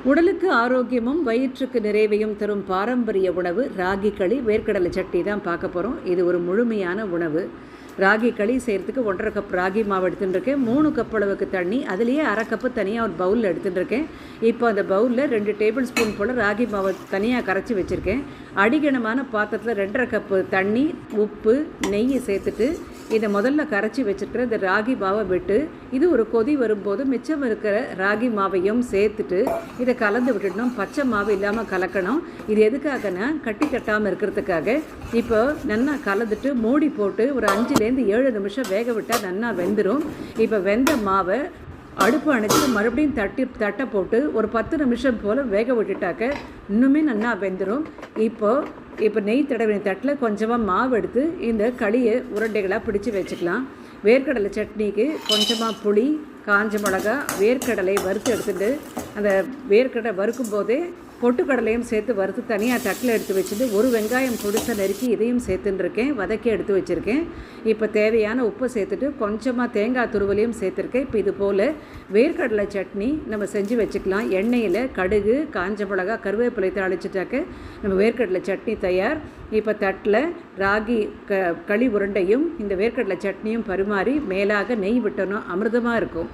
உடலுக்கு ஆரோக்கியமும் வயிற்றுக்கு நிறைவையும் தரும் பாரம்பரிய உணவு ராகி களி வேர்க்கடலை சட்னி தான் பார்க்க போகிறோம். இது ஒரு முழுமையான உணவு. ராகி களி செய்கிறதுக்கு 1.5 கப் ராகி மாவு எடுத்துட்டுருக்கேன். 3 கப் அளவுக்கு தண்ணி, அதுலேயே 1/2 கப்பு தனியாக ஒரு பவுலில் எடுத்துட்டுருக்கேன். இப்போ அந்த பவுலில் 2 டேபிள் ஸ்பூன் போல் ராகி மாவை தனியாக கரைச்சி வச்சுருக்கேன். அடிகனமான பாத்திரத்தில் 2.5 கப்பு தண்ணி, உப்பு, நெய் சேர்த்துட்டு இதை முதல்ல கரைச்சி வச்சுருக்கிற இந்த ராகி மாவை விட்டு இது ஒரு கொதி வரும்போது மிச்சம் இருக்கிற ராகி மாவையும் சேர்த்துட்டு இதை கலந்து விட்டுடணும். பச்சை மாவு இல்லாமல் கலக்கணும். இது எதுக்காகனா கட்டி கட்டாமல் இருக்கிறதுக்காக. இப்போ நல்லா கலந்துட்டு மூடி போட்டு ஒரு 5லேருந்து 7 நிமிஷம் வேக விட்டால் நல்லா வெந்துடும். இப்போ வெந்த மாவை அடுப்பு அணைச்சி மறுபடியும் தட்டை போட்டு ஒரு 10 நிமிஷம் போல் வேக விட்டுட்டாக்க இன்னுமே நல்லா வெந்துடும். இப்போ நெய் தடவின தட்டில் கொஞ்சமாக மாவு எடுத்து இந்த களியை உருண்டைகளாக பிடிச்சி வச்சுக்கலாம். வேர்க்கடலை சட்னிக்கு கொஞ்சமாக புளி, காஞ்ச மிளகா, வேர்க்கடலை வறுத்து எடுத்துட்டு அந்த வேர்க்கடலை வறுக்கும் போதே பொட்டுக்கடலையும் சேர்த்து வறுத்து தனியாக தட்டில் எடுத்து வச்சுட்டு ஒரு வெங்காயம் பொடிசை நறுக்கி இதையும் சேர்த்துட்டுருக்கேன், வதக்கி எடுத்து வச்சுருக்கேன். இப்போ தேவையான உப்பு சேர்த்துட்டு கொஞ்சமாக தேங்காய் துருவலையும் சேர்த்துருக்கேன். இப்போ இது போல் வேர்க்கடலை சட்னி நம்ம செஞ்சு வச்சுக்கலாம். எண்ணெயில் கடுகு, காஞ்ச மிளகா, கருவேப்பிலை தாளிச்சிட்டாக்க நம்ம வேர்க்கடலை சட்னி தயார். இப்போ தட்டில் ராகி களி உருண்டையும் இந்த வேர்க்கடலை சட்னியும் பரிமாறி மேலாக நெய் விட்டணும். அமிர்தமாக இருக்கும்.